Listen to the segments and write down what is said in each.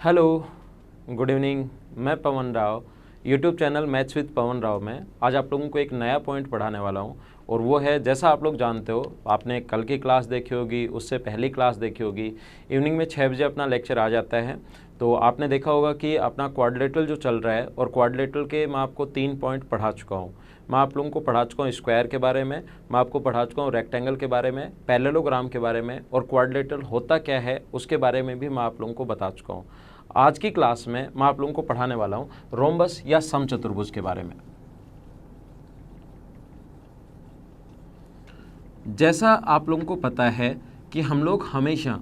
Hello, good evening. मैं Pawan Rao, YouTube channel maths with Pawan Rao में आज आप लोगों को एक नया पॉइंट पढ़ाने वाला हूं और वो है, जैसा आप लोग जानते हो, आपने कल की क्लास देखी होगी, उससे पहली क्लास देखी होगी। इवनिंग में 6 बजे अपना लेक्चर आ जाता है। तो आपने देखा होगा कि अपना क्वाड्रिलेटरल जो चल रहा है और क्वाड्रिलेटरल के मैं आपको 3 पॉइंट पढ़ा चुका हूँ। मैं आप लोगों को पढ़ा चुका हूँ स्क्वायर के बारे में, मैं आपको पढ़ा चुका हूँ रेक्टेंगल के बारे में, पैरेललोग्राम के बारे में, और क्वाड्रिलेटरल होता क्या है उसके बारे में भी मैं आप लोगों को बता चुका हूँ। आज की क्लास में मैं आप लोगों को पढ़ाने वाला हूँ रोम्बस या समचतुर्भुज के बारे में। जैसा आप लोगों को पता है कि हम लोग हमेशा,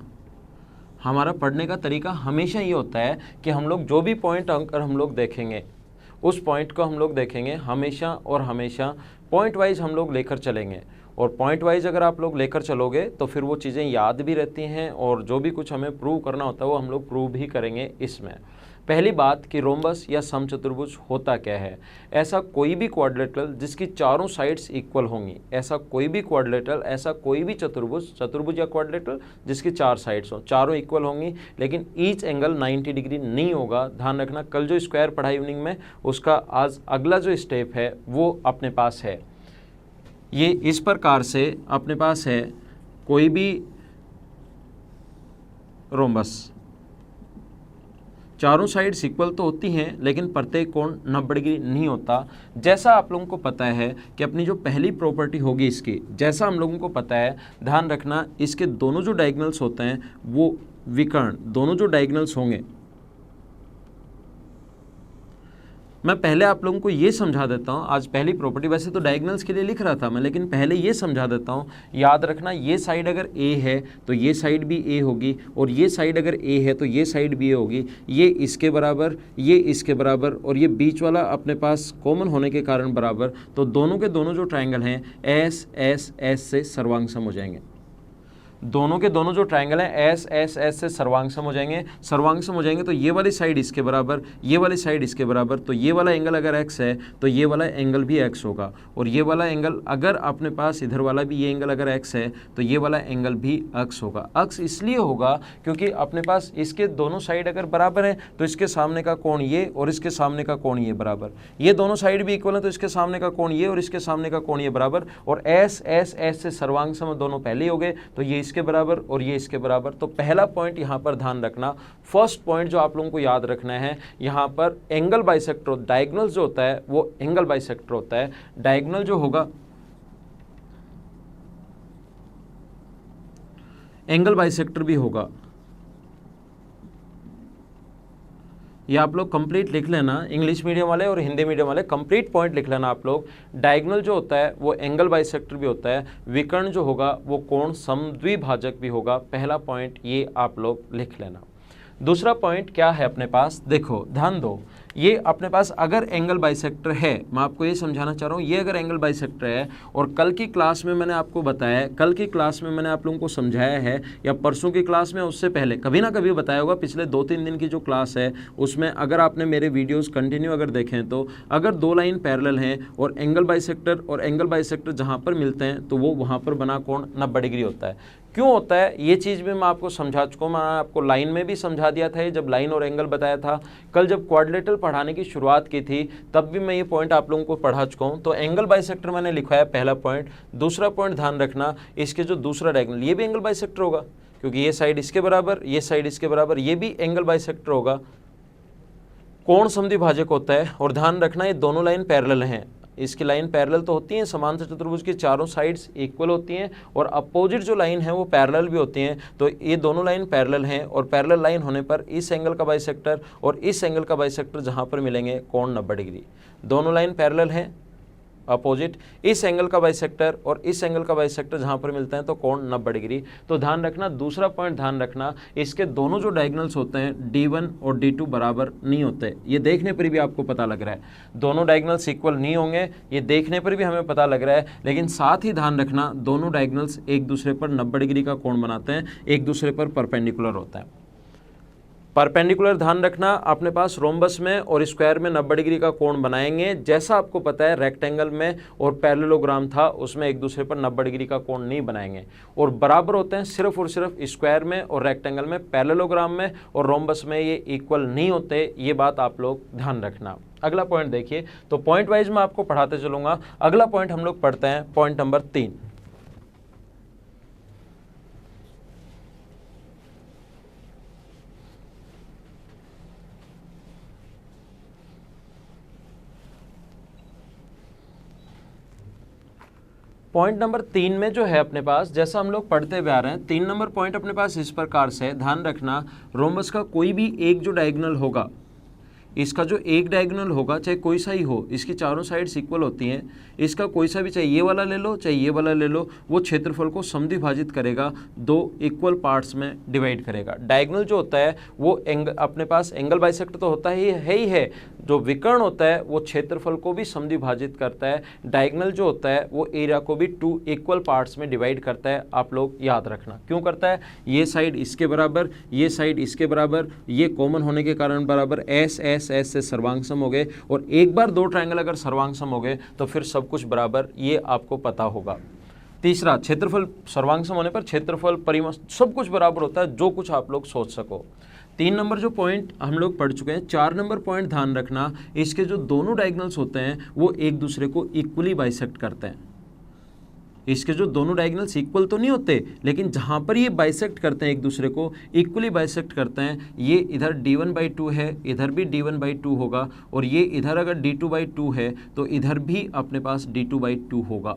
हमारा पढ़ने का तरीका हमेशा ये होता है कि हम लोग जो भी पॉइंट अगर हम लोग देखेंगे उस पॉइंट को हम लोग देखेंगे हमेशा और हमेशा पॉइंट वाइज हम लोग लेकर चलेंगे। और पॉइंट वाइज अगर आप लोग लेकर चलोगे तो फिर वो चीज़ें याद भी रहती हैं और जो भी कुछ हमें प्रूव करना होता है वो हम लोग प्रूव भी करेंगे। इसमें पहली बात कि रोम्बस या समचतुर्भुज होता क्या है। ऐसा कोई भी क्वाड्रिलेटरल जिसकी चारों साइड्स इक्वल होंगी, ऐसा कोई भी क्वाड्रिलेटरल, ऐसा कोई भी चतुर्भुज या क्वाड्रिलेटरल जिसकी 4 साइड्स हो, चारों इक्वल होंगी, लेकिन ईच एंगल 90 डिग्री नहीं होगा। ध्यान रखना, कल जो स्क्वायर पढ़ा इवनिंग में, उसका आज अगला जो स्टेप है वो अपने पास है। ये इस प्रकार से अपने पास है, कोई भी रोम्बस, चारों साइड्स इक्वल तो होती हैं लेकिन प्रत्येक कोण 90 डिग्री नहीं होता। जैसा आप लोगों को पता है कि अपनी जो पहली प्रॉपर्टी होगी इसकी, जैसा हम लोगों को पता है, ध्यान रखना, इसके दोनों जो डायगोनल्स होते हैं वो विकर्ण, दोनों जो डायगोनल्स होंगे, मैं पहले आप लोगों को ये समझा देता हूँ। आज पहली प्रॉपर्टी, वैसे तो डायगोनल्स के लिए लिख रहा था मैं, लेकिन पहले ये समझा देता हूँ। याद रखना, ये साइड अगर ए है तो ये साइड भी ए होगी, और ये साइड अगर ए है तो ये साइड भी ए होगी। ये इसके बराबर, ये इसके बराबर, और ये बीच वाला अपने पास कॉमन होने के कारण बराबर। तो दोनों के दोनों जो ट्राइंगल हैं एस एस एस से सर्वांगसम हो जाएंगे। दोनों के दोनों जो ट्रायंगल हैं एस एस एस से सर्वांगसम हो जाएंगे। सर्वांगसम हो जाएंगे तो ये वाली साइड इसके बराबर, ये वाली साइड इसके बराबर। तो ये वाला एंगल अगर x है तो ये वाला एंगल भी x होगा, और ये वाला एंगल अगर अपने पास इधर वाला भी ये एंगल अगर x है तो ये वाला एंगल भी x होगा। x इसलिए होगा क्योंकि अपने पास इसके दोनों साइड अगर बराबर हैं तो इसके सामने का कोण ये और इसके सामने का कोण ये बराबर। ये दोनों साइड भी इक्वल है तो इसके सामने का कोण ये और इसके सामने का कोण ये बराबर। और एस एस एस से सर्वांगसम दोनों पहले ही हो गए, तो ये इसके बराबर और ये इसके बराबर। तो पहला पॉइंट यहां पर ध्यान रखना, फर्स्ट पॉइंट जो आप लोगों को याद रखना है, यहां पर एंगल बाइसेक्टर, डायगोनल जो होता है वो एंगल बाइसेक्टर होता है। डायगोनल जो होगा एंगल बाइसेक्टर भी होगा। ये आप लोग कंप्लीट लिख लेना, इंग्लिश मीडियम वाले और हिंदी मीडियम वाले कंप्लीट पॉइंट लिख लेना आप लोग। डायगोनल जो होता है वो एंगल बाइसेक्टर भी होता है। विकर्ण जो होगा वो कोण समद्विभाजक भी होगा। पहला पॉइंट ये आप लोग लिख लेना। दूसरा पॉइंट क्या है अपने पास, देखो ध्यान दो, ये अपने पास अगर एंगल बाइसेक्टर है, मैं आपको ये समझाना चाह रहा हूँ, ये अगर एंगल बाइसेक्टर है, और कल की क्लास में मैंने आपको बताया है, कल की क्लास में मैंने आप लोगों को समझाया है, या परसों की क्लास में, उससे पहले कभी ना कभी बताया होगा, पिछले 2-3 दिन की जो क्लास है उसमें अगर आपने मेरे वीडियोज़ कंटिन्यू अगर देखें तो अगर 2 लाइन पैरेलल हैं और एंगल बाइसेक्टर जहाँ पर मिलते हैं तो वो वहाँ पर बना कोण 90 डिग्री होता है। क्यों होता है ये चीज़ भी मैं आपको समझा चुका हूँ। मैंने आपको लाइन में भी समझा दिया था, जब लाइन और एंगल बताया था। कल जब क्वाड्रिलेटरल पढ़ाने की शुरुआत की थी तब भी मैं ये पॉइंट आप लोगों को पढ़ा चुका हूँ। तो एंगल बाइसेक्टर मैंने लिखवाया पहला पॉइंट। दूसरा पॉइंट ध्यान रखना, इसके जो दूसरा डायगोनल ये भी एंगल बाइसेक्टर होगा, क्योंकि ये साइड इसके बराबर, ये साइड इसके बराबर, ये भी एंगल बाइसेक्टर होगा। कोण समद्विभाजक होता है। और ध्यान रखना ये दोनों लाइन पैरेलल हैं, इसकी लाइन पैरेलल तो होती है, समांतर चतुर्भुज की चारों साइड्स इक्वल होती हैं, और अपोजिट जो लाइन है वो पैरेलल भी होती हैं। तो ये दोनों लाइन पैरेलल हैं, और पैरेलल लाइन होने पर इस एंगल का बाइसेक्टर और इस एंगल का बाइसेक्टर जहां पर मिलेंगे कोण 90 डिग्री। दोनों लाइन पैरेलल हैं, अपोजिट, इस एंगल का बाइसेक्टर और इस एंगल का बाइसेक्टर जहां पर मिलते हैं तो कोण 90 डिग्री। तो ध्यान रखना, दूसरा पॉइंट ध्यान रखना, इसके दोनों जो डायगोनल्स होते हैं D1 और D2 बराबर नहीं होते। ये देखने पर भी आपको पता लग रहा है, दोनों डायगोनल्स इक्वल नहीं होंगे, ये देखने पर भी हमें पता लग रहा है। लेकिन साथ ही ध्यान रखना, दोनों डायगोनल्स एक दूसरे पर 90 डिग्री का कोण बनाते हैं, एक दूसरे पर परपेंडिकुलर होता है। परपेंडिकुलर ध्यान रखना, अपने पास रोम्बस में और स्क्वायर में 90 डिग्री का कोण बनाएंगे। जैसा आपको पता है रेक्टेंगल में और पैरेललोग्राम था उसमें एक दूसरे पर 90 डिग्री का कोण नहीं बनाएंगे, और बराबर होते हैं सिर्फ और सिर्फ स्क्वायर में और रेक्टेंगल में, पैरेललोग्राम में और रोम्बस में ये इक्वल नहीं होते। ये बात आप लोग ध्यान रखना। अगला पॉइंट देखिए, तो पॉइंट वाइज मैं आपको पढ़ाते चलूंगा। अगला पॉइंट हम लोग पढ़ते हैं, पॉइंट नंबर 3। पॉइंट नंबर 3 में जो है अपने पास, जैसा हम लोग पढ़ते हुए आ रहे हैं, 3 नंबर पॉइंट अपने पास इस प्रकार से है, ध्यान रखना। रोम्बस का कोई भी एक जो डायगोनल होगा, इसका जो एक डायगोनल होगा चाहे कोई सा ही हो, इसकी चारों साइड्स इक्वल होती हैं, इसका कोई सा भी, चाहे ये वाला ले लो चाहे ये वाला ले लो, वो क्षेत्रफल को समद्विभाजित करेगा, 2 इक्वल पार्ट्स में डिवाइड करेगा। डायगोनल जो होता है वो अपने पास एंगल बाइसेक्टर तो होता ही है, जो विकर्ण होता है वो क्षेत्रफल को भी समद्विभाजित करता है। डायगोनल जो होता है वो एरिया को भी 2 इक्वल पार्ट्स में डिवाइड करता है। आप लोग याद रखना क्यों करता है, ये साइड इसके बराबर, ये साइड इसके बराबर, ये कॉमन होने के कारण बराबर, एस एस एस से सर्वांगसम हो गए, और एक बार 2 ट्रायंगल अगर सर्वांगसम हो गए तो फिर सब कुछ बराबर, ये आपको पता होगा। तीसरा, क्षेत्रफल सर्वांगसम होने पर क्षेत्रफल परिमाण सब कुछ बराबर होता है, जो कुछ आप लोग सोच सको। 3 नंबर जो पॉइंट हम लोग पढ़ चुके हैं। 4 नंबर पॉइंट ध्यान रखना, इसके जो दोनों डायगोनल्स होते हैं वो एक दूसरे को इक्वली बाइसेक्ट करते हैं। इसके जो दोनों डायगोनल्स इक्वल तो नहीं होते, लेकिन जहाँ पर ये बाइसेक्ट करते हैं एक दूसरे को, इक्वली बाइसेक्ट करते हैं, ये इधर d1/2 है, इधर भी d1/2 होगा, और ये इधर अगर d2/2 है तो इधर भी अपने पास d2/2 होगा।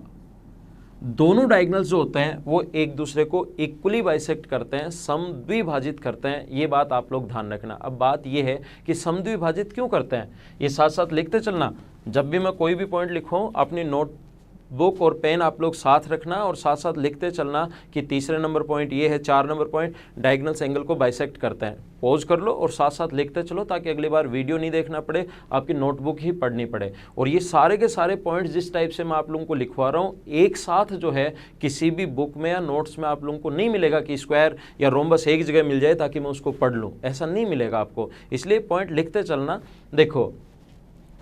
दोनों डायगोनल्स जो होते हैं वो एक दूसरे को इक्वली बाइसेक्ट करते हैं, समद्विभाजित करते हैं। ये बात आप लोग ध्यान रखना। अब बात ये है कि समद्विभाजित क्यों करते हैं, ये साथ साथ लिखते चलना। जब भी मैं कोई भी पॉइंट लिखूं, अपनी नोट बुक और पेन आप लोग साथ रखना और साथ साथ लिखते चलना कि तीसरे नंबर पॉइंट ये है, 4 नंबर पॉइंट डायगोनल्स एंगल को बाइसेक्ट करते हैं। पॉज कर लो और साथ साथ लिखते चलो, ताकि अगली बार वीडियो नहीं देखना पड़े, आपकी नोटबुक ही पढ़नी पड़े। और ये सारे के सारे पॉइंट्स जिस टाइप से मैं आप लोगों को लिखवा रहा हूँ, एक साथ जो है किसी भी बुक में या नोट्स में आप लोगों को नहीं मिलेगा कि स्क्वायर या रोम्बस एक जगह मिल जाए ताकि मैं उसको पढ़ लूँ, ऐसा नहीं मिलेगा आपको। इसलिए पॉइंट लिखते चलना। देखो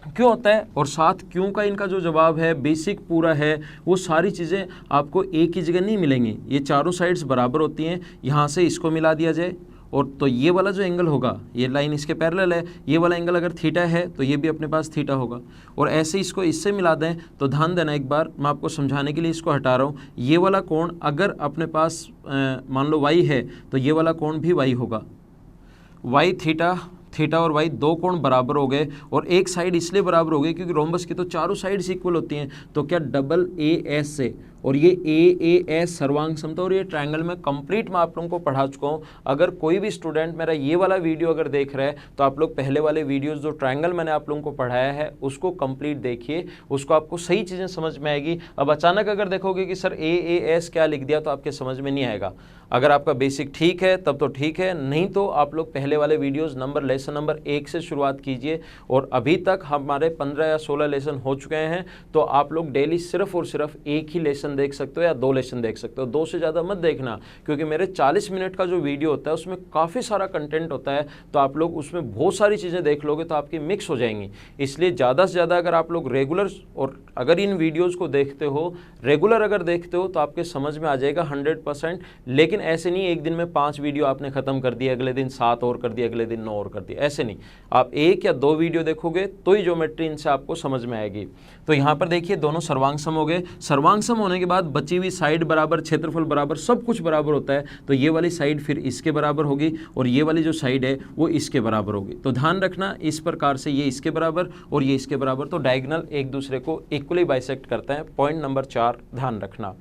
क्यों होता है और साथ क्यों का इनका जो जवाब है बेसिक पूरा है, वो सारी चीज़ें आपको एक ही जगह नहीं मिलेंगी। ये चारों साइड्स बराबर होती हैं, यहाँ से इसको मिला दिया जाए, और तो ये वाला जो एंगल होगा, ये लाइन इसके पैरेलल है, ये वाला एंगल अगर थीटा है तो ये भी अपने पास थीटा होगा, और ऐसे इसको इससे मिला दें। तो ध्यान देना, एक बार मैं आपको समझाने के लिए इसको हटा रहा हूँ। ये वाला कोण अगर अपने पास मान लो वाई है तो ये वाला कोण भी वाई होगा। वाई थीटा और वाई 2 कोण बराबर हो गए, और एक साइड इसलिए बराबर हो गई क्योंकि रोम्बस की तो चारों साइड्स इक्वल होती हैं। तो क्या डबल ए एस से, और ये ए एस सर्वांग समता, और ये ट्रायंगल में कंप्लीट मैं आप लोगों को पढ़ा चुका हूँ। अगर कोई भी स्टूडेंट मेरा ये वाला वीडियो अगर देख रहा है तो आप लोग पहले वाले वीडियोस जो ट्रायंगल मैंने आप लोगों को पढ़ाया है उसको कंप्लीट देखिए, उसको आपको सही चीज़ें समझ में आएगी। अब अचानक अगर देखोगे कि सर ए एस क्या लिख दिया, तो आपके समझ में नहीं आएगा। अगर आपका बेसिक ठीक है तब तो ठीक है, नहीं तो आप लोग पहले वाले वीडियोस लेसन नंबर 1 से शुरुआत कीजिए। और अभी तक हमारे 15 या 16 लेसन हो चुके हैं, तो आप लोग डेली सिर्फ और सिर्फ एक ही लेसन देख सकते हो या 2 लेसन देख सकते हो। 2 से ज़्यादा मत देखना, क्योंकि मेरे 40 मिनट का जो वीडियो होता है उसमें काफ़ी सारा कंटेंट होता है, तो आप लोग उसमें बहुत सारी चीज़ें देख लोगे तो आपकी मिक्स हो जाएंगी। इसलिए ज़्यादा से ज़्यादा अगर आप लोग रेगुलर, और अगर इन वीडियोज़ को देखते हो रेगुलर अगर देखते हो तो आपके समझ में आ जाएगा 100%। लेकिन ऐसे नहीं एक दिन में 5 वीडियो आपने खत्म कर दिया, अगले दिन 7 और कर दिया, अगले दिन 9 और कर दिया, ऐसे नहीं। आप 1 या 2 वीडियो देखोगे तो ही ज्योमेट्री इनसे आपको समझ में आएगी। तो यहाँ पर देखिए दोनों सर्वांगसम हो गए। सर्वांगसम होने के बाद बची हुई साइड बराबर, क्षेत्रफल बराबर, सब कुछ बराबर होता है। तो ये वाली साइड फिर इसके बराबर होगी और ये वाली जो साइड है वो इसके बराबर होगी। तो ध्यान रखना इस प्रकार से, ये इसके बराबर और ये इसके बराबर, तो डायगोनल एक दूसरे को इक्वली बाइसेक्ट करते हैं। पॉइंट नंबर 4 ध्यान रखना।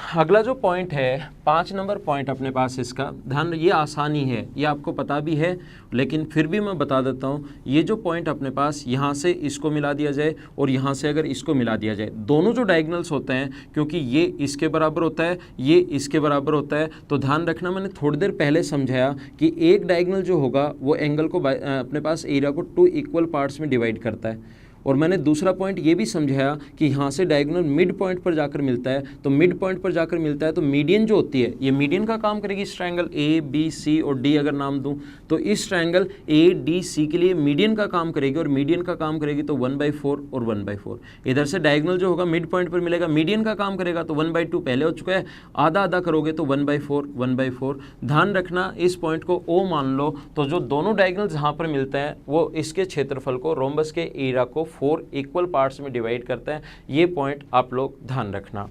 अगला जो पॉइंट है 5 नंबर पॉइंट अपने पास, इसका ध्यान, ये आसानी है, ये आपको पता भी है लेकिन फिर भी मैं बता देता हूँ। ये जो पॉइंट अपने पास, यहाँ से इसको मिला दिया जाए और यहाँ से अगर इसको मिला दिया जाए, दोनों जो डायगोनल्स होते हैं, क्योंकि ये इसके बराबर होता है, ये इसके बराबर होता है, तो ध्यान रखना मैंने थोड़ी देर पहले समझाया कि एक डायगोनल जो होगा वो एंगल को अपने पास एरिया को 2 इक्वल पार्ट्स में डिवाइड करता है। और मैंने दूसरा पॉइंट ये भी समझाया कि यहाँ से डायगोनल मिड पॉइंट पर जाकर मिलता है, तो मिड पॉइंट पर जाकर मिलता है तो मीडियन जो होती है, ये मीडियन का काम करेगी। इस ट्रायंगल ए बी सी और डी अगर नाम दूं तो इस ट्रायंगल ए डी सी के लिए मीडियन का काम करेगी, और मीडियन का काम करेगी तो 1/4 और 1/4। इधर से डायगोनल जो होगा मिड पॉइंट पर मिलेगा, मीडियन का काम करेगा तो 1/2 पहले हो चुका है, आधा आधा करोगे तो 1/4 1/4। ध्यान रखना इस पॉइंट को ओ मान लो, तो जो दोनों डायगोनल जहाँ पर मिलते हैं वो इसके क्षेत्रफल को, रोम्बस के एरिया को 4 इक्वल पार्ट्स में डिवाइड करते हैं। ये पॉइंट आप लोग ध्यान रखना।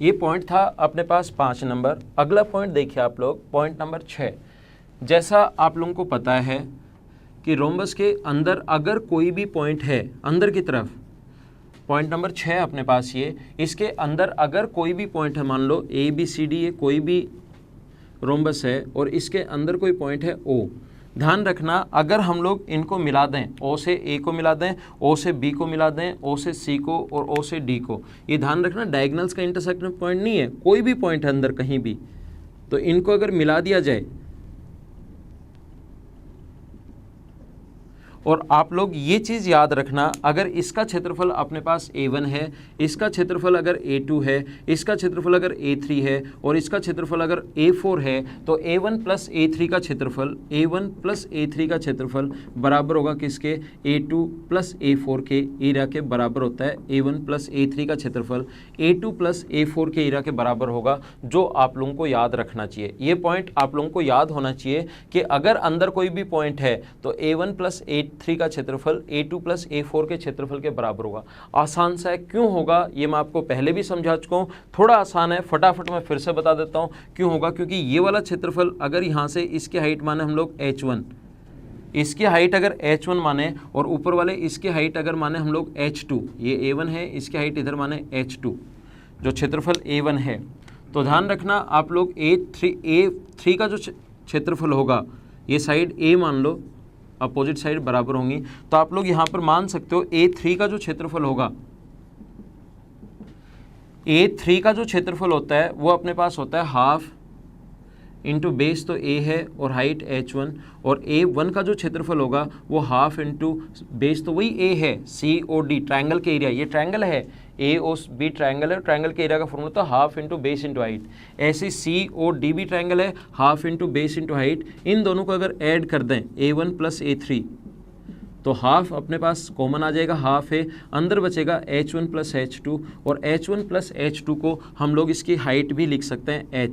ये पॉइंट था अपने पास 5 नंबर। अगला पॉइंट देखिए आप लोग, पॉइंट नंबर 6। जैसा आप लोगों को पता है कि रोम्बस के अंदर अगर कोई भी पॉइंट है अंदर की तरफ, पॉइंट नंबर 6 अपने पास ये, इसके अंदर अगर कोई भी पॉइंट है, मान लो ए बी सी डी, ये कोई भी रोम्बस है और इसके अंदर कोई पॉइंट है ओ। ध्यान रखना अगर हम लोग इनको मिला दें, ओ से ए को मिला दें, ओ से बी को मिला दें, ओ से सी को और ओ से डी को, ये ध्यान रखना डायगोनल्स का इंटरसेक्शन पॉइंट नहीं है, कोई भी पॉइंट है अंदर कहीं भी, तो इनको अगर मिला दिया जाए, और आप लोग ये चीज़ याद रखना, अगर इसका क्षेत्रफल अपने पास A1 है, इसका क्षेत्रफल अगर A2 है, इसका क्षेत्रफल अगर A3 है और इसका क्षेत्रफल अगर A4 है, तो A1 प्लस A3 का क्षेत्रफल, A1 प्लस A3 का क्षेत्रफल बराबर होगा किसके, A2 प्लस A4 के एरिया के बराबर होता है। A1 प्लस A3 का क्षेत्रफल A2 प्लस A4 के एरिया के बराबर होगा, जो आप लोगों को याद रखना चाहिए। ये पॉइंट आप लोगों को याद होना चाहिए कि अगर अंदर कोई भी पॉइंट है तो A1 प्लस A3 का क्षेत्रफल A2 प्लस A4 के क्षेत्रफल के बराबर होगा। आसान सा है, क्यों होगा ये मैं आपको पहले भी समझा चुका हूँ, थोड़ा आसान है, फटाफट मैं फिर से बता देता हूँ क्यों होगा। क्योंकि ये वाला क्षेत्रफल अगर यहाँ से इसकी हाइट माने हम लोग H1, इसकी हाइट अगर H1 माने और ऊपर वाले इसकी हाइट अगर माने हम लोग H2, ये A1 है, इसकी हाइट इधर माने H2, जो क्षेत्रफल A1 है, तो ध्यान रखना आप लोग A3 का जो क्षेत्रफल होगा, ये साइड A मान लो, अपोजिट साइड बराबर होंगी, तो आप लोग यहाँ पर मान सकते हो A3 का जो क्षेत्रफल होगा, A3 का जो क्षेत्रफल होता है वो अपने पास होता है हाफ इंटू बेस तो A है और हाइट H1, और A1 का जो क्षेत्रफल होगा वो हाफ इंटू बेस तो वही A है, COD ट्रायंगल के एरिया, ये ट्रायंगल है AOB ट्रायंगल है, ट्रायंगल के एरिया का फॉर्मूला तो half into base into height. ऐसे COD भी ट्रायंगल है, half into base into height. इन दोनों को अगर ऐड कर दें A1 प्लस A3 तो हाफ अपने पास कॉमन आ जाएगा, हाफ है, अंदर बचेगा H1 प्लस H2, और H1 प्लस H2 को हम लोग इसकी हाइट भी लिख सकते हैं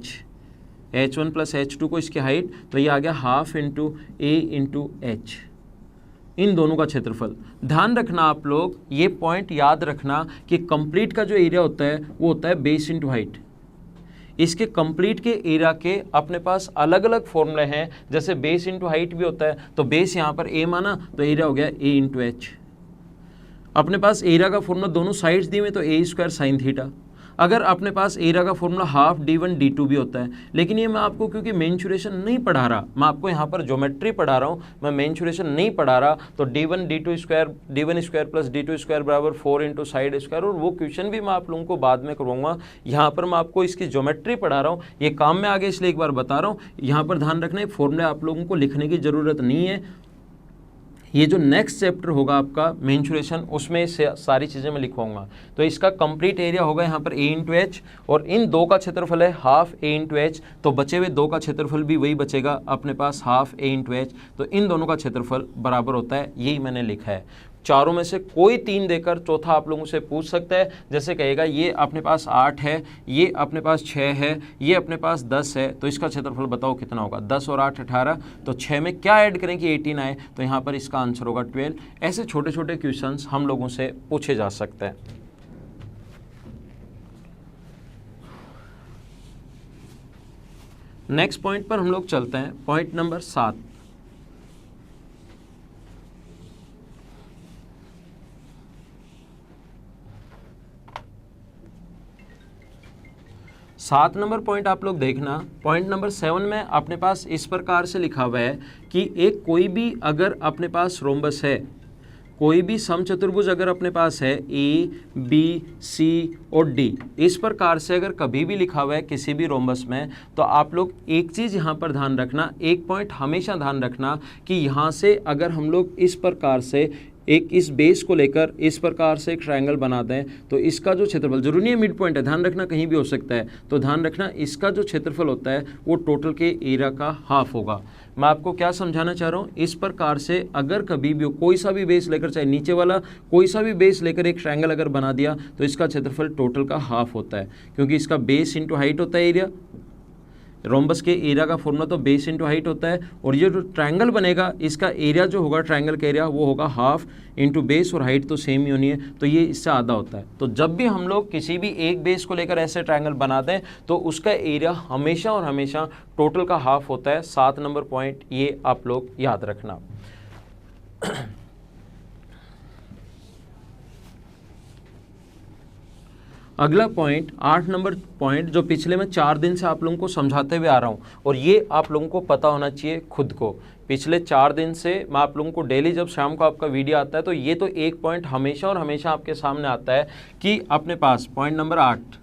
H1 प्लस H2 को इसकी हाइट, तो ये आ गया half into A into H, इन दोनों का क्षेत्रफल। ध्यान रखना आप लोग, ये पॉइंट याद रखना कि कंप्लीट का जो एरिया होता है वो होता है बेस इंटू हाइट। इसके कंप्लीट के एरिया के अपने पास अलग अलग फॉर्मूले हैं, जैसे बेस इंटू हाइट भी होता है, तो बेस यहाँ पर A माना तो एरिया हो गया A इंटू H। अपने पास एरिया का फॉर्मूला दोनों साइड्स दिए हुए तो A² साइन थीटा। अगर अपने पास एरिया का फॉर्मूला हाफ D1 D2 भी होता है, लेकिन ये मैं आपको क्योंकि मेंसुरेशन नहीं पढ़ा रहा, मैं आपको यहाँ पर ज्योमेट्री पढ़ा रहा हूँ, मैं मेंसुरेशन नहीं पढ़ा रहा, तो D1 D2 square D1 square plus D2 square बराबर 4 इंटू साइड स्क्वायर, और वो क्वेश्चन भी मैं आप लोगों को बाद में करवाऊंगा। यहाँ पर मैं आपको इसकी ज्योमेट्री पढ़ा रहा हूँ, ये काम में आगे इसलिए एक बार बता रहा हूँ। यहाँ पर ध्यान रखना, फॉर्मूले आप लोगों को लिखने की ज़रूरत नहीं है। ये जो नेक्स्ट चैप्टर होगा आपका मेंसुरेशन, उसमें से सारी चीज़ें मैं लिखवाऊंगा। तो इसका कंप्लीट एरिया होगा यहाँ पर A इंटू H, और इन दो का क्षेत्रफल है हाफ A इंटू H, तो बचे हुए दो का क्षेत्रफल भी वही बचेगा अपने पास हाफ A इंटू H, तो इन दोनों का क्षेत्रफल बराबर होता है, यही मैंने लिखा है। चारों में से कोई 3 देकर चौथा आप लोगों से पूछ सकता है, जैसे कहेगा ये अपने पास 8 है, ये अपने पास 6 है, ये अपने पास 10 है, तो इसका क्षेत्रफल बताओ कितना होगा। 10 और 8 18, तो 6 में क्या ऐड करें कि 18 आए, तो यहाँ पर इसका आंसर होगा 12। ऐसे छोटे छोटे क्वेश्चंस हम लोगों से पूछे जा सकते हैं। नेक्स्ट पॉइंट पर हम लोग चलते हैं, पॉइंट नंबर 7। 7 नंबर पॉइंट आप लोग देखना, पॉइंट नंबर 7 में अपने पास इस प्रकार से लिखा हुआ है कि एक कोई भी अगर अपने पास रोम्बस है, कोई भी समचतुर्भुज अगर अपने पास है ए बी सी और डी, इस प्रकार से अगर कभी भी लिखा हुआ है किसी भी रोम्बस में, तो आप लोग एक चीज़ यहाँ पर ध्यान रखना, एक पॉइंट हमेशा ध्यान रखना कि यहाँ से अगर हम लोग इस प्रकार से एक इस बेस को लेकर इस प्रकार से एक ट्रायंगल बना दें तो इसका जो क्षेत्रफल, जरूरी नहीं है मिड पॉइंट है, ध्यान रखना कहीं भी हो सकता है, तो ध्यान रखना इसका जो क्षेत्रफल होता है वो टोटल के एरिया का हाफ होगा। मैं आपको क्या समझाना चाह रहा हूँ, इस प्रकार से अगर कभी भी कोई सा भी बेस लेकर, चाहे नीचे वाला कोई सा भी बेस लेकर एक ट्रायंगल अगर बना दिया तो इसका क्षेत्रफल टोटल का हाफ होता है, क्योंकि इसका बेस इंटू हाइट होता है एरिया। रोम्बस के एरिया का फॉर्मूला तो बेस इंटू हाइट होता है, और ये जो ट्रायंगल बनेगा इसका एरिया जो होगा ट्रायंगल का एरिया वो होगा हाफ इंटू बेस, और हाइट तो सेम ही होनी है, तो ये इससे आधा होता है। तो जब भी हम लोग किसी भी एक बेस को लेकर ऐसे ट्रायंगल बना दें तो उसका एरिया हमेशा और हमेशा टोटल का हाफ होता है। 7 नंबर पॉइंट ये आप लोग याद रखना। अगला पॉइंट 8 नंबर पॉइंट, जो पिछले मैं 4 दिन से आप लोगों को समझाते हुए आ रहा हूँ, और ये आप लोगों को पता होना चाहिए खुद को। पिछले 4 दिन से मैं आप लोगों को डेली जब शाम को आपका वीडियो आता है तो ये तो एक पॉइंट हमेशा और हमेशा आपके सामने आता है कि अपने पास पॉइंट नंबर 8,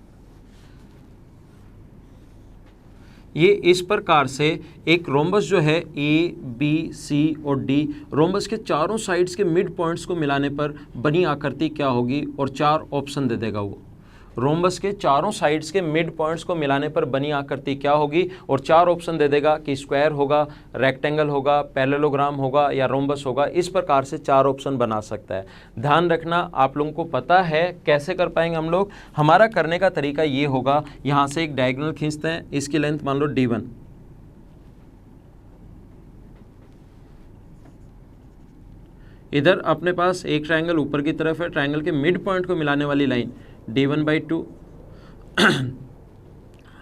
ये इस प्रकार से एक रोम्बस जो है ए बी सी और डी, रोम्बस के चारों साइड्स के मिड पॉइंट्स को मिलाने पर बनी आकृति क्या होगी, और 4 ऑप्शन दे देगा वो। रोम्बस के चारों साइड्स के मिड पॉइंट्स को मिलाने पर बनी आकृति क्या होगी, और 4 ऑप्शन दे देगा कि स्क्वायर होगा, रेक्टेंगल होगा, पैरेललोग्राम होगा या रोम्बस होगा। इस प्रकार से 4 ऑप्शन बना सकता है। ध्यान रखना, आप लोगों को पता है कैसे कर पाएंगे हम लोग। हमारा करने का तरीका ये होगा, यहाँ से एक डायगोनल खींचते हैं, इसकी लेंथ मान लो D1, इधर अपने पास एक ट्रायंगल ऊपर की तरफ है, ट्रायंगल के मिड पॉइंट को मिलाने वाली लाइन D1/2,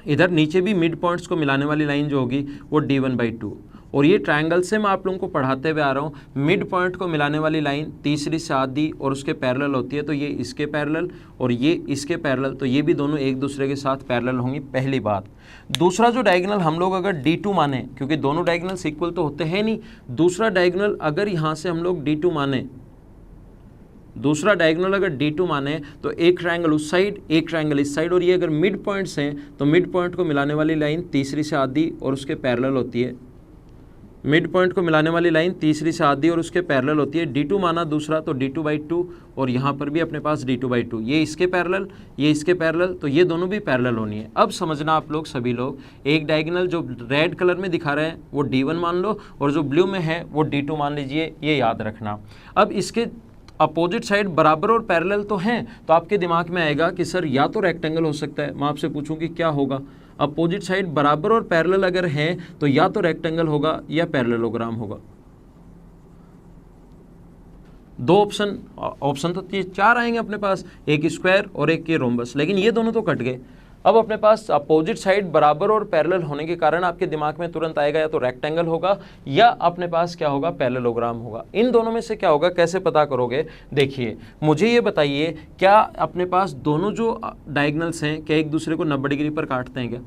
इधर नीचे भी मिड पॉइंट्स को मिलाने वाली लाइन जो होगी वो D1/2, और ये ट्रायंगल से मैं आप लोगों को पढ़ाते हुए आ रहा हूँ, मिड पॉइंट को मिलाने वाली लाइन तीसरी से आधी और उसके पैरेलल होती है, तो ये इसके पैरेलल और ये इसके पैरेलल, तो ये भी दोनों एक दूसरे के साथ पैरेलल होंगी, पहली बात। दूसरा जो डायगोनल हम लोग अगर D2 माने, क्योंकि दोनों डायगोनल्स इक्वल तो होते हैं नहीं, दूसरा डायगोनल अगर यहाँ से हम लोग D2 माने, दूसरा डायगोनल अगर D2 माने तो एक ट्रायंगल उस साइड एक ट्रायंगल इस साइड, और ये अगर मिड पॉइंट्स हैं तो मिड पॉइंट को मिलाने वाली लाइन तीसरी से आधी और उसके पैरेलल होती है। मिड पॉइंट को मिलाने वाली लाइन तीसरी से आधी और उसके पैरेलल होती है। D2 माना दूसरा तो D2/2, और यहाँ पर भी अपने पास D2/2, ये इसके पैरेलल ये इसके पैरेलल, तो ये दोनों भी पैरेलल होनी है। अब समझना आप लोग सभी लोग, एक डायगोनल जो रेड कलर में दिखा रहे हैं वो D1 मान लो, और जो ब्लू में है वो D2 मान लीजिए, ये याद रखना। अब इसके अपोजिट साइड बराबर और पैरेलल तो हैं, तो आपके दिमाग में आएगा कि सर या तो रेक्टेंगल हो सकता है। मैं आपसे पूछूं कि क्या होगा, अपोजिट साइड बराबर और पैरेलल अगर हैं तो या तो रेक्टेंगल होगा या पैरेललोग्राम होगा। 2 ऑप्शन तो 4 आएंगे अपने पास, एक स्क्वायर और एक ये रोम्बस, लेकिन ये दोनों तो कट गए। अब अपने पास अपोजिट साइड बराबर और पैरेलल होने के कारण आपके दिमाग में तुरंत आएगा या तो रेक्टेंगल होगा या अपने पास क्या होगा, पैरेललोग्राम होगा। इन दोनों में से क्या होगा, कैसे पता करोगे? देखिए मुझे ये बताइए, क्या अपने पास दोनों जो डायगोनल्स हैं क्या एक दूसरे को 90 डिग्री पर काटते हैं क्या?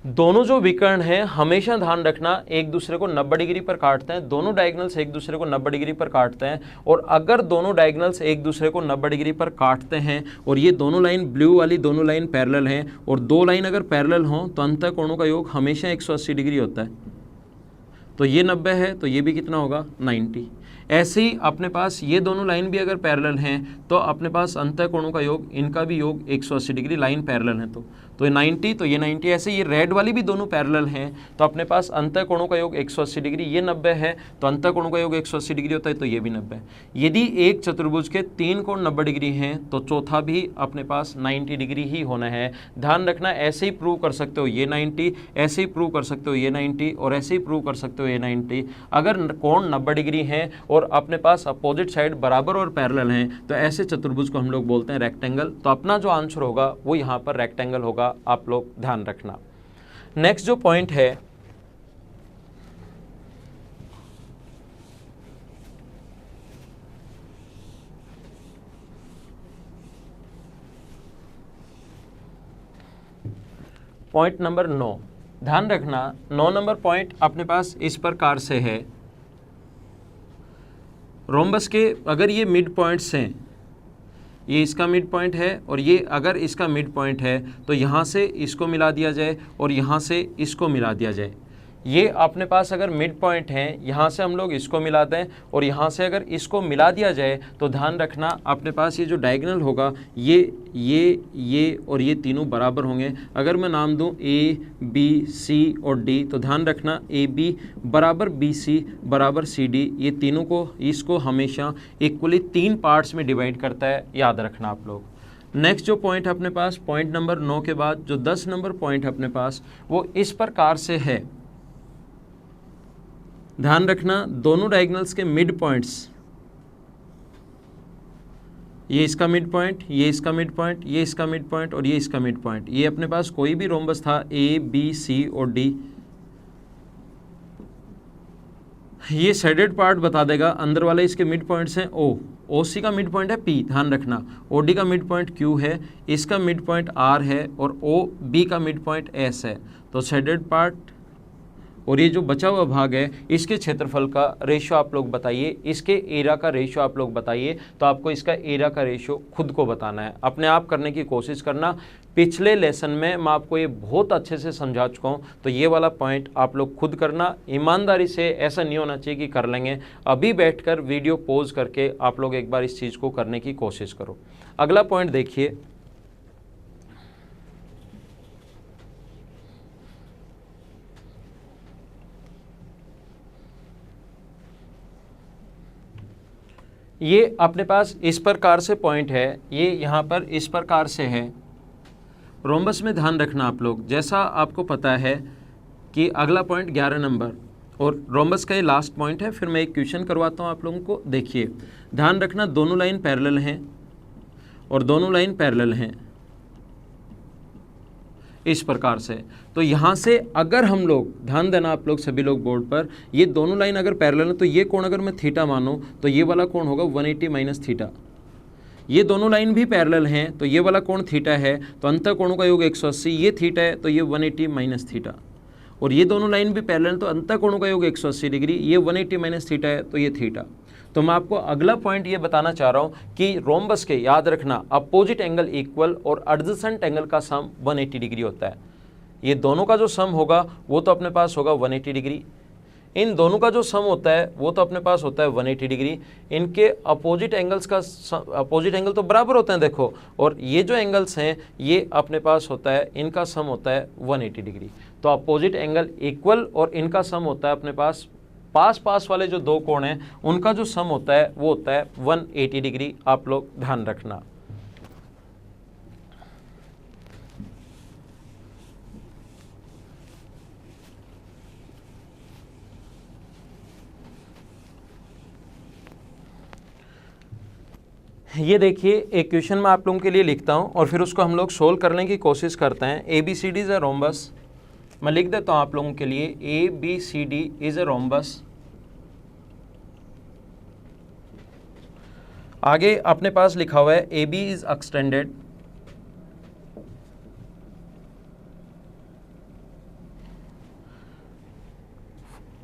दोनों जो विकर्ण हैं हमेशा ध्यान रखना एक दूसरे को 90 डिग्री पर काटते हैं, दोनों डायगोनल्स एक दूसरे को 90 डिग्री पर काटते हैं। और अगर दोनों डायगोनल्स एक दूसरे को 90 डिग्री पर काटते हैं और ये दोनों लाइन ब्लू वाली दोनों लाइन पैरेलल हैं और 2 लाइन अगर पैरेलल हों तो अंतः कोणों का योग हमेशा 180 डिग्री होता है। तो ये 90 है तो ये भी कितना होगा, 90। ऐसे ही अपने पास ये दोनों लाइन भी अगर पैरेलल हैं तो अपने पास अंतः कोणों का योग, इनका भी योग 180 डिग्री, लाइन पैरेलल है तो ये 90, तो ये 90। ऐसे ये रेड वाली भी दोनों पैरेलल हैं तो अपने पास अंतः कोणों का योग 180 डिग्री, ये 90 है तो अंतः कोणों का योग 180 डिग्री होता है, तो ये भी 90 है। यदि एक चतुर्भुज के 3 कोण 90 डिग्री हैं तो चौथा भी अपने पास 90 डिग्री ही होना है। ध्यान रखना, ऐसे ही प्रूव कर सकते हो ये 90, ऐसे ही प्रूव कर सकते हो ये 90 और ऐसे ही प्रूव कर सकते हो ये 90। अगर कोण 90 डिग्री हैं और अपने पास अपोजिट साइड बराबर और पैरेलल हैं तो ऐसे चतुर्भुज को हम लोग बोलते हैं रेक्टेंगल। तो अपना जो आंसर होगा वो यहाँ पर रेक्टेंगल होगा, आप लोग ध्यान रखना। नेक्स्ट जो पॉइंट है पॉइंट नंबर 9, ध्यान रखना 9 नंबर पॉइंट अपने पास इस प्रकार से है, रोम्बस के अगर ये मिड पॉइंट्स हैं, ये इसका मिड पॉइंट है और ये अगर इसका मिड पॉइंट है तो यहाँ से इसको मिला दिया जाए और यहाँ से इसको मिला दिया जाए। ये अपने पास अगर मिड पॉइंट हैं, यहाँ से हम लोग इसको मिलाते हैं और यहाँ से अगर इसको मिला दिया जाए तो ध्यान रखना अपने पास ये जो डायगोनल होगा ये और ये तीनों बराबर होंगे। अगर मैं नाम दूं A, B, C और D तो ध्यान रखना AB बराबर BC बराबर CD, ये तीनों को इसको हमेशा इक्वली 3 पार्ट्स में डिवाइड करता है, याद रखना आप लोग। नेक्स्ट जो पॉइंट अपने पास पॉइंट नंबर 9 के बाद जो 10 नंबर पॉइंट अपने पास वो इस प्रकार से है, ध्यान रखना दोनों डायगोनल्स के मिड पॉइंट्स, ये इसका मिड पॉइंट, ये इसका मिड पॉइंट, ये इसका मिड पॉइंट और ये इसका मिड पॉइंट, ये अपने पास कोई भी रोम्बस था A, B, C और D, ये शेडेड पार्ट बता देगा। अंदर वाले इसके मिड पॉइंट्स हैं O, OC का मिड पॉइंट है P, ध्यान रखना OD का मिड पॉइंट Q है, इसका मिड पॉइंट R है और OB का मिड पॉइंट S है। तो शेडेड पार्ट और ये जो बचा हुआ भाग है इसके क्षेत्रफल का रेशो आप लोग बताइए, इसके एरिया का रेशो आप लोग बताइए। तो आपको इसका एरिया का रेशो खुद को बताना है, अपने आप करने की कोशिश करना। पिछले लेसन में मैं आपको ये बहुत अच्छे से समझा चुका हूँ, तो ये वाला पॉइंट आप लोग खुद करना ईमानदारी से। ऐसा नहीं होना चाहिए कि कर लेंगे, अभी बैठकर वीडियो पॉज करके आप लोग एक बार इस चीज़ को करने की कोशिश करो। अगला पॉइंट देखिए, ये अपने पास इस प्रकार से पॉइंट है, ये यहाँ पर इस प्रकार से है। रोम्बस में ध्यान रखना आप लोग, जैसा आपको पता है कि अगला पॉइंट 11 नंबर और रोम्बस का ये लास्ट पॉइंट है। फिर मैं एक क्वेश्चन करवाता हूँ आप लोगों को। देखिए ध्यान रखना दोनों लाइन पैरेलल हैं और दोनों लाइन पैरेलल हैं इस प्रकार से। तो यहाँ से अगर हम लोग, ध्यान देना आप लोग सभी लोग बोर्ड पर, ये दोनों लाइन अगर पैरेलल है तो ये कोण अगर मैं थीटा मानूं तो ये वाला कोण होगा 180 माइनस थीटा। ये दोनों लाइन भी पैरेलल हैं तो ये वाला कोण थीटा है, तो अंतर कोणों का योग 180, ये थीटा है तो ये 180 माइनस थीटा। और ये दोनों लाइन भी पैरेलल तो अंतर कोणों का योग 180 डिग्री, ये 180 माइनस थीटा है तो ये थीटा। तो मैं आपको अगला पॉइंट ये बताना चाह रहा हूँ कि रोम्बस के, याद रखना, अपोजिट एंगल इक्वल और एडजेसेंट एंगल का सम 180 डिग्री होता है। ये दोनों का जो सम होगा वो तो अपने पास होगा 180 डिग्री, इन दोनों का जो सम होता है वो तो अपने पास होता है 180 डिग्री। इनके अपोजिट एंगल्स का अपोजिट एंगल तो बराबर होते हैं देखो, और ये जो एंगल्स हैं ये अपने पास होता है, इनका सम होता है 180 डिग्री। तो अपोजिट एंगल इक्वल और इनका सम होता है अपने पास, पास पास वाले जो दो कोण हैं उनका जो सम होता है वो होता है 180 डिग्री। आप लोग ध्यान रखना। ये देखिए एक क्वेश्चन मैं आप लोगों के लिए लिखता हूं और फिर उसको हम लोग सोल्व करने की कोशिश करते हैं। ABCD इज अ रोम्बस, मैं लिख देता हूं आप लोगों के लिए, ABCD इज अ रोम्बस। आगे अपने पास लिखा हुआ है AB is extended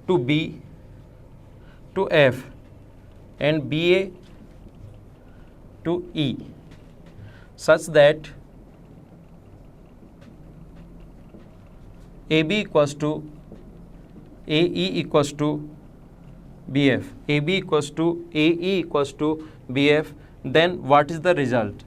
to B to F and BA to E such that AB equals to AE equals to BF, AB equals to AE equals to BF, then what is the result?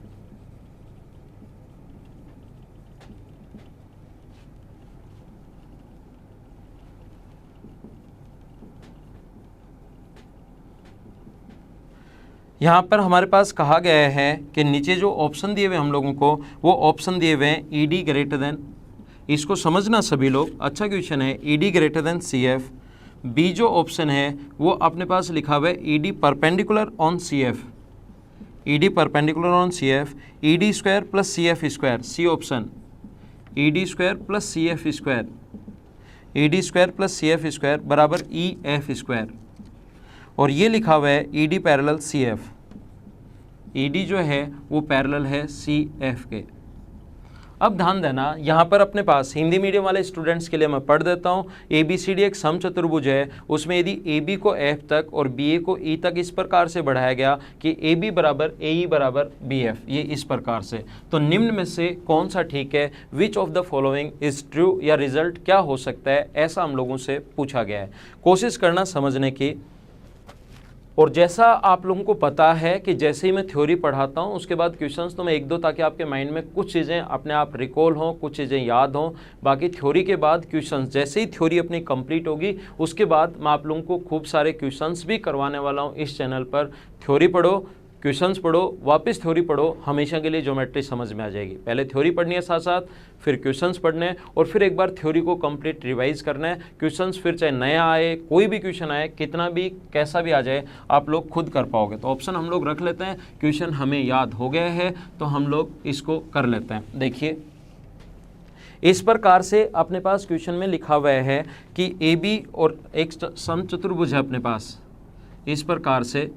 यहाँ पर हमारे पास कहा गया है कि नीचे जो option दिए हुए हम लोगों को, वो ऑप्शन दिए हुए हैं ED ग्रेटर देन, इसको समझना सभी लोग, अच्छा क्वेश्चन है, ED greater than CF। B जो ऑप्शन है वो अपने पास लिखा हुआ है ED perpendicular on CF, ED perpendicular on CF, ED square plus CF square, C option, ED square plus CF square, ED square plus CF square बराबर EF square. और ये लिखा हुआ है ED पैरेलल CF, ED जो है वो parallel है CF के। अब ध्यान देना, यहाँ पर अपने पास हिंदी मीडियम वाले स्टूडेंट्स के लिए मैं पढ़ देता हूँ। ABCD एक समचतुर्भुज है, उसमें यदि AB को F तक और BA को E तक इस प्रकार से बढ़ाया गया कि AB बराबर AE बराबर BF, ये इस प्रकार से, तो निम्न में से कौन सा ठीक है, विच of the following is true, या रिजल्ट क्या हो सकता है, ऐसा हम लोगों से पूछा गया है। कोशिश करना समझने की। और जैसा आप लोगों को पता है कि जैसे ही मैं थ्योरी पढ़ाता हूँ उसके बाद क्वेश्चंस तो मैं एक दो, ताकि आपके माइंड में कुछ चीज़ें अपने आप रिकॉल हों, कुछ चीज़ें याद हों। बाकी थ्योरी के बाद क्वेश्चंस, जैसे ही थ्योरी अपनी कंप्लीट होगी उसके बाद मैं आप लोगों को खूब सारे क्वेश्चंस भी करवाने वाला हूँ इस चैनल पर। थ्योरी पढ़ो, क्वेश्चंस पढ़ो, वापस थ्योरी पढ़ो, हमेशा के लिए ज्योमेट्री समझ में आ जाएगी। पहले थ्योरी पढ़नी है साथ साथ, फिर क्वेश्चंस पढ़ने हैं, और फिर एक बार थ्योरी को कंप्लीट रिवाइज करना है। क्वेश्चंस फिर चाहे नया आए, कोई भी क्वेश्चन आए, कितना भी कैसा भी आ जाए, आप लोग खुद कर पाओगे। तो ऑप्शन हम लोग रख लेते हैं, क्वेश्चन हमें याद हो गया है तो हम लोग इसको कर लेते हैं। देखिए इस प्रकार से अपने पास क्वेश्चन में लिखा हुआ है कि AB और एक समचतुर्भुज है अपने पास, इस प्रकार से।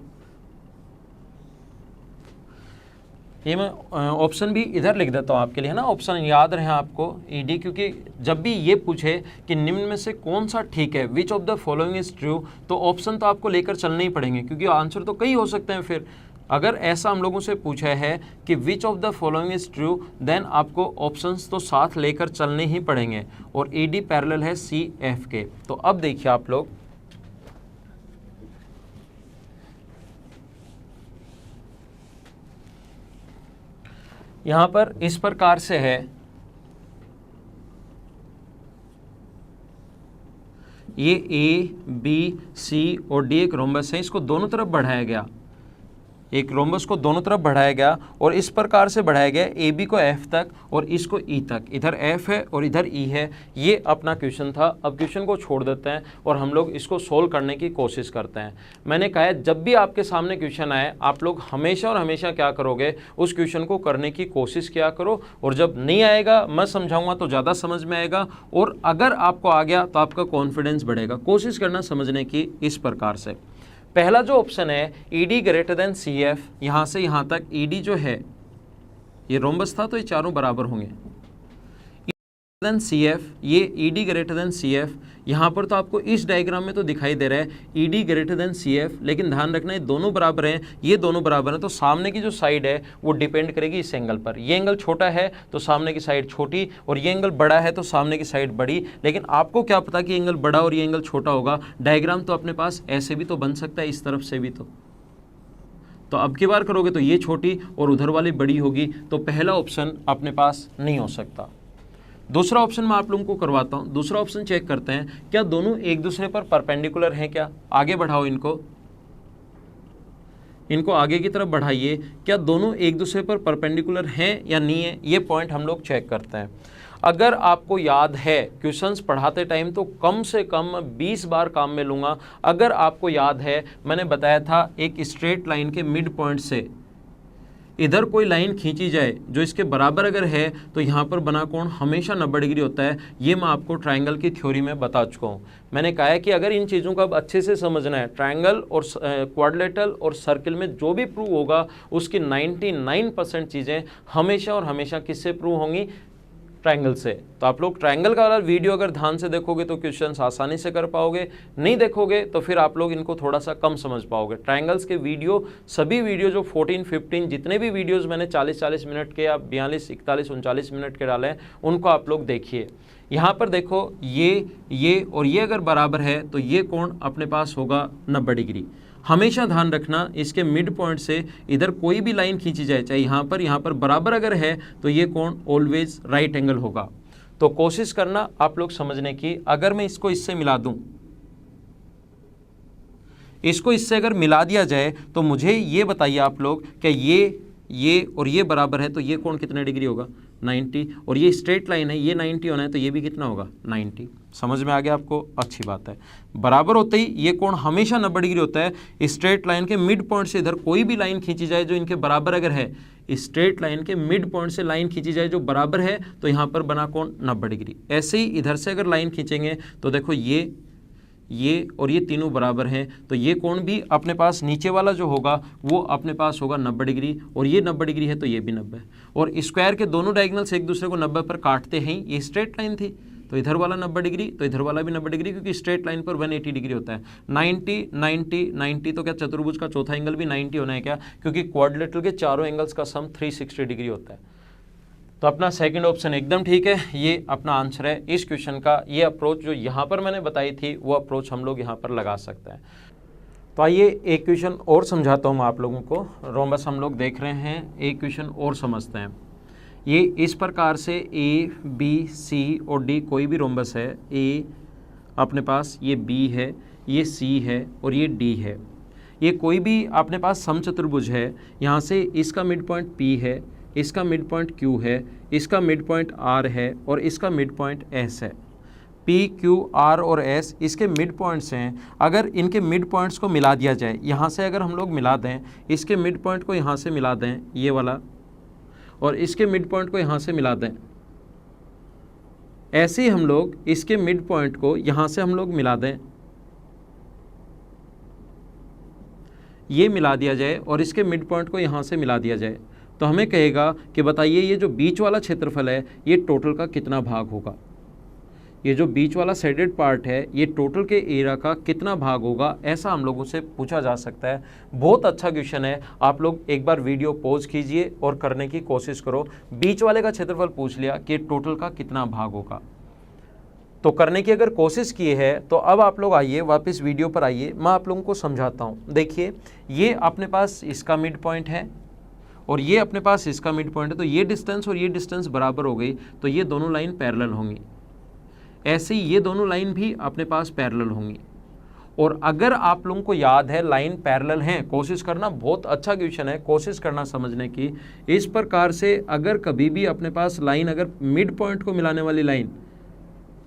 ये मैं ऑप्शन भी इधर लिख देता हूँ आपके लिए, है ना, ऑप्शन याद रहे आपको ED, क्योंकि जब भी ये पूछे कि निम्न में से कौन सा ठीक है, विच of the following is true, तो ऑप्शन तो आपको लेकर चलने ही पड़ेंगे, क्योंकि आंसर तो कई हो सकते हैं। फिर अगर ऐसा हम लोगों से पूछा है कि which of the following is true, then आपको ऑप्शंस तो साथ लेकर चलने ही पड़ेंगे, और ED पैरेलल है CF के। तो अब देखिए आप लोग, यहाँ पर इस प्रकार से है, ये A, B, C और D एक रोम्बस है, इसको दोनों तरफ बढ़ाया गया, एक रोम्बस को दोनों तरफ बढ़ाया गया, और इस प्रकार से बढ़ाया गया AB को F तक और इसको E तक। इधर F है और इधर E है। ये अपना क्वेश्चन था। अब क्वेश्चन को छोड़ देते हैं और हम लोग इसको सोल्व करने की कोशिश करते हैं। मैंने कहा है जब भी आपके सामने क्वेश्चन आए, आप लोग हमेशा और हमेशा क्या करोगे, उस क्वेश्चन को करने की कोशिश किया करो, और जब नहीं आएगा मैं समझाऊंगा तो ज़्यादा समझ में आएगा, और अगर आपको आ गया तो आपका कॉन्फिडेंस बढ़ेगा। कोशिश करना समझने की इस प्रकार से। पहला जो ऑप्शन है ED ग्रेटर देन CF, यहाँ से यहाँ तक ED जो है, ये रोम्बस था तो ये चारों बराबर होंगे, देन CF, ये ED ग्रेटर देन CF। यहाँ पर तो आपको इस डायग्राम में तो दिखाई दे रहा है ED ग्रेटर देन CF, लेकिन ध्यान रखना ये दोनों बराबर हैं, ये दोनों बराबर हैं, तो सामने की जो साइड है वो डिपेंड करेगी इस एंगल पर। ये एंगल छोटा है तो सामने की साइड छोटी, और ये एंगल बड़ा है तो सामने की साइड बड़ी। लेकिन आपको क्या पता कि एंगल बड़ा और ये एंगल छोटा होगा। डायग्राम तो अपने पास ऐसे भी तो बन सकता है, इस तरफ से भी तो अब की बार करोगे तो ये छोटी और उधर वाली बड़ी होगी, तो पहला ऑप्शन अपने पास नहीं हो सकता। दूसरा ऑप्शन मैं आप लोगों को करवाता हूं। दूसरा ऑप्शन चेक करते हैं, क्या दोनों एक दूसरे पर परपेंडिकुलर हैं क्या? आगे बढ़ाओ इनको आगे की तरफ बढ़ाइए, क्या दोनों एक दूसरे पर परपेंडिकुलर हैं या नहीं है, ये पॉइंट हम लोग चेक करते हैं। अगर आपको याद है क्वेश्चंस पढ़ाते टाइम तो कम से कम 20 बार काम में लूँगा। अगर आपको याद है मैंने बताया था एक स्ट्रेट लाइन के मिड पॉइंट से इधर कोई लाइन खींची जाए जो इसके बराबर अगर है तो यहाँ पर बना कोण हमेशा 90 डिग्री होता है। ये मैं आपको ट्रायंगल की थ्योरी में बता चुका हूँ। मैंने कहा है कि अगर इन चीज़ों को अब अच्छे से समझना है, ट्रायंगल और क्वाड्रिलेटरल और सर्किल में जो भी प्रूव होगा उसकी 99% चीज़ें हमेशा और हमेशा किससे प्रूव होंगी? ट्रायंगल से। तो आप लोग ट्रायंगल का वाला वीडियो अगर ध्यान से देखोगे तो क्वेश्चंस आसानी से कर पाओगे, नहीं देखोगे तो फिर आप लोग इनको थोड़ा सा कम समझ पाओगे। ट्रायंगल्स के वीडियो, सभी वीडियो जो 14, 15 जितने भी वीडियोस मैंने 40 मिनट के या 42, 41, 39 मिनट के डाले हैं उनको आप लोग देखिए। यहाँ पर देखो ये और ये अगर बराबर है तो ये कोण अपने पास होगा 90 डिग्री। हमेशा ध्यान रखना इसके मिड पॉइंट से इधर कोई भी लाइन खींची जाए, चाहे यहाँ पर बराबर अगर है तो ये कोण ऑलवेज राइट एंगल होगा। तो कोशिश करना आप लोग समझने की। अगर मैं इसको इससे मिला दूं, इसको इससे अगर मिला दिया जाए तो मुझे ये बताइए आप लोग कि ये और ये बराबर है तो ये कोण कितने डिग्री होगा? 90। और ये स्ट्रेट लाइन है, ये 90 होना है तो ये भी कितना होगा? 90। समझ में आ गया आपको? अच्छी बात है। बराबर होते ही ये कोण हमेशा 90 डिग्री होता है। स्ट्रेट लाइन के मिड पॉइंट से इधर कोई भी लाइन खींची जाए जो इनके बराबर अगर है, स्ट्रेट लाइन के मिड पॉइंट से लाइन खींची जाए जो बराबर है तो यहाँ पर बना कोण 90 डिग्री। ऐसे ही इधर से अगर लाइन खींचेंगे तो देखो ये और ये तीनों बराबर हैं, तो ये कोण भी अपने पास नीचे वाला जो होगा वो अपने पास होगा 90 डिग्री, और ये 90 डिग्री है तो ये भी 90, और स्क्वायर के दोनों डायगोनल्स एक दूसरे को 90 पर काटते हैं। ये स्ट्रेट लाइन थी, तो इधर वाला 90 डिग्री तो इधर वाला भी 90 डिग्री, क्योंकि स्ट्रेट लाइन पर 180 डिग्री होता है। 90 90 90, तो क्या चतुर्भुज का चौथा एंगल भी 90 होना है क्या, क्योंकि क्वाड्रिलेटरल के चारों एंगल्स का सम 360 डिग्री होता है। तो अपना सेकंड ऑप्शन एकदम ठीक है, ये अपना आंसर है इस क्वेश्चन का। ये अप्रोच जो यहाँ पर मैंने बताई थी वो अप्रोच हम लोग यहाँ पर लगा सकते हैं। तो आइए एक क्वेश्चन और समझाता हूँ आप लोगों को। रोम्बस हम लोग देख रहे हैं, एक क्वेश्चन और समझते हैं। ये इस प्रकार से ए बी सी और डी कोई भी रोम्बस है, ए अपने पास ये बी है, ये सी है और ये डी है। ये कोई भी अपने पास समचतुर्भुज है, यहाँ से इसका मिड पॉइंट पी है, इसका मिड पॉइंट क्यू है, इसका मिड पॉइंट आर है और इसका मिड पॉइंट एस है। पी क्यू आर और एस इसके मिड पॉइंट्स हैं। अगर इनके मिड पॉइंट्स को मिला दिया जाए, यहाँ से अगर हम लोग मिला दें, इसके मिड पॉइंट को यहाँ से मिला दें ये वाला, और इसके मिड पॉइंट को यहाँ से मिला दें, ऐसे ही हम लोग इसके मिड पॉइंट को यहाँ से हम लोग मिला दें, ये मिला दिया जाए और इसके मिड पॉइंट को यहाँ से मिला दिया जाए, तो हमें कहेगा कि बताइए ये जो बीच वाला क्षेत्रफल है ये टोटल का कितना भाग होगा। ये जो बीच वाला शेडेड पार्ट है ये टोटल के एरिया का कितना भाग होगा, ऐसा हम लोगों से पूछा जा सकता है। बहुत अच्छा क्वेश्चन है, आप लोग एक बार वीडियो पॉज कीजिए और करने की कोशिश करो। बीच वाले का क्षेत्रफल पूछ लिया कि टोटल का कितना भाग होगा, तो करने की अगर कोशिश की है तो अब आप लोग आइए वापस वीडियो पर आइए, मैं आप लोगों को समझाता हूँ। देखिए ये अपने पास इसका मिड पॉइंट है और ये अपने पास इसका मिड पॉइंट है, तो ये डिस्टेंस और ये डिस्टेंस बराबर हो गई, तो ये दोनों लाइन पैरेलल होंगी। ऐसे ही ये दोनों लाइन भी अपने पास पैरेलल होंगी। और अगर आप लोगों को याद है लाइन पैरेलल हैं, कोशिश करना, बहुत अच्छा क्वेश्चन है, कोशिश करना समझने की। इस प्रकार से अगर कभी भी अपने पास लाइन, अगर मिड पॉइंट को मिलाने वाली लाइन,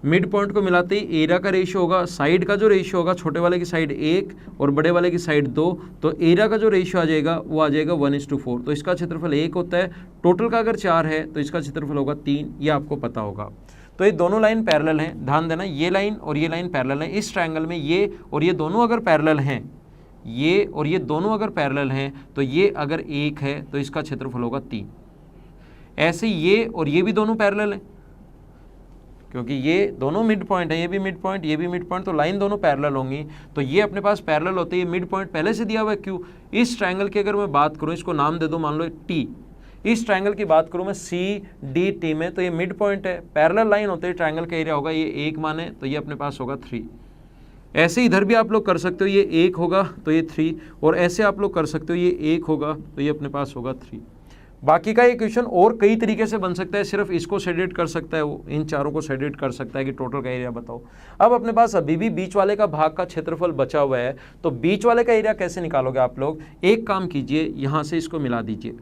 मिड पॉइंट को मिलाते ही एरिया का रेशियो होगा, साइड का जो रेशियो होगा, छोटे वाले की साइड 1 और बड़े वाले की साइड 2, तो एरिया का जो रेशियो आ जाएगा वो आ जाएगा 1:4। तो इसका क्षेत्रफल 1 होता है, टोटल का अगर 4 है तो इसका क्षेत्रफल होगा 3, ये आपको पता होगा। तो ये दोनों लाइन पैरेलल हैं, ध्यान देना, ये लाइन और ये लाइन पैरेलल हैं। इस ट्रायंगल में ये और ये दोनों अगर पैरेलल हैं, ये और ये दोनों अगर पैरेलल हैं, तो ये अगर 1 है तो इसका क्षेत्रफल होगा 3। ऐसे ये और ये भी दोनों पैरेलल हैं, क्योंकि ये दोनों मिड पॉइंट है, ये भी मिड पॉइंट, ये भी मिड पॉइंट, तो लाइन दोनों पैरेलल होंगी। तो ये अपने पास पैरेलल होते हैं, मिड पॉइंट पहले से दिया हुआ है क्यू। इस ट्रायंगल की अगर मैं बात करूँ, इसको नाम दे दो, मान लो टी। इस ट्रायंगल की बात करूँ मैं सी डी टी में, तो ये मिड पॉइंट है, पैरेलल लाइन होते हैं, ट्रायंगल का एरिया होगा ये 1 माने, तो ये अपने पास होगा 3। ऐसे इधर भी आप लोग कर सकते हो, ये 1 होगा तो ये 3, और ऐसे आप लोग कर सकते हो, ये 1 होगा तो ये अपने पास होगा 3। बाकी का ये क्वेश्चन और कई तरीके से बन सकता है, सिर्फ इसको सेडिट कर सकता है वो, इन चारों को सेडिट कर सकता है कि टोटल का एरिया बताओ। अब अपने पास अभी भी बीच वाले का भाग का क्षेत्रफल बचा हुआ है, तो बीच वाले का एरिया कैसे निकालोगे आप लोग? एक काम कीजिए, यहाँ से इसको मिला दीजिए,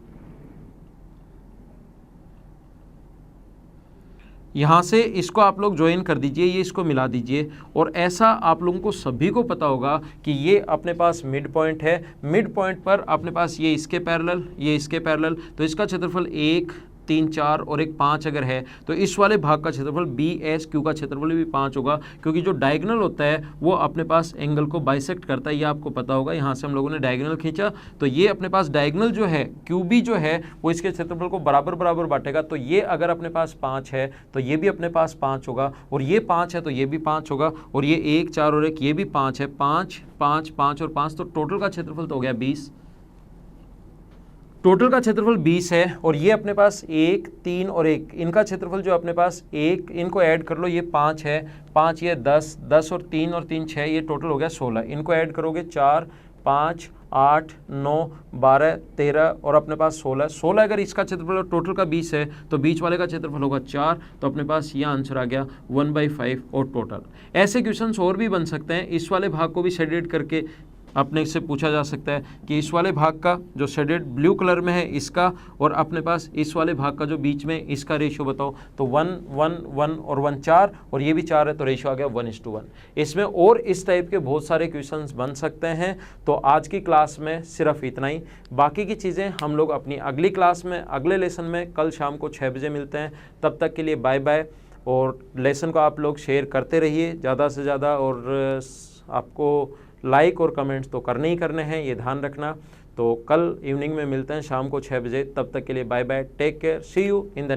यहाँ से इसको आप लोग ज्वाइन कर दीजिए, ये इसको मिला दीजिए, और ऐसा आप लोगों को सभी को पता होगा कि ये अपने पास मिड पॉइंट है। मिड पॉइंट पर अपने पास ये इसके पैरेलल, ये इसके पैरेलल, तो इसका क्षेत्रफल 1 3 4 और एक 5 अगर है, तो इस वाले भाग का क्षेत्रफल बी एस क्यू का क्षेत्रफल भी 5 होगा, क्योंकि जो डायगोनल होता है वो अपने पास एंगल को बाइसेक्ट करता है, ये आपको पता होगा। यहाँ से हम लोगों ने डायगोनल खींचा, तो ये अपने पास डायगोनल जो है क्यू बी जो है वो इसके क्षेत्रफल को बराबर बराबर बांटेगा। तो ये अगर अपने पास 5 है तो ये भी अपने पास 5 होगा, और ये 5 है तो ये भी 5 होगा, और ये 1 4 और 1 ये भी 5 है, 5 5 5 और 5, तो टोटल का क्षेत्रफल तो हो गया 20। टोटल का क्षेत्रफल 20 है, और ये अपने पास 1 3 और 1, इनका क्षेत्रफल जो अपने पास 1, इनको ऐड कर लो, ये 5 है, 5 ये 10 10 और 3 और 3 6, ये टोटल हो गया 16। इनको ऐड करोगे 4 5 8 9 12 13 और अपने पास 16 अगर इसका क्षेत्रफल टोटल का 20 है तो बीच वाले का क्षेत्रफल होगा 4, तो अपने पास ये आंसर आ गया 1/5 और टोटल। ऐसे क्वेश्चंस और भी बन सकते हैं, इस वाले भाग को भी शेडेड करके अपने से पूछा जा सकता है कि इस वाले भाग का जो शेडेड ब्लू कलर में है इसका, और अपने पास इस वाले भाग का जो बीच में इसका रेशियो बताओ, तो 1 1 1 और 1 4, और ये भी 4 है, तो रेशियो आ गया 1:1। इसमें और इस टाइप के बहुत सारे क्वेश्चंस बन सकते हैं। तो आज की क्लास में सिर्फ इतना ही, बाकी की चीज़ें हम लोग अपनी अगली क्लास में, अगले लेसन में कल शाम को 6 बजे मिलते हैं। तब तक के लिए बाय बाय, और लेसन को आप लोग शेयर करते रहिए ज़्यादा से ज़्यादा, और आपको लाइक और कमेंट्स तो करने ही करने हैं, ये ध्यान रखना। तो कल इवनिंग में मिलते हैं शाम को 6 बजे, तब तक के लिए bye bye, take care, see you in the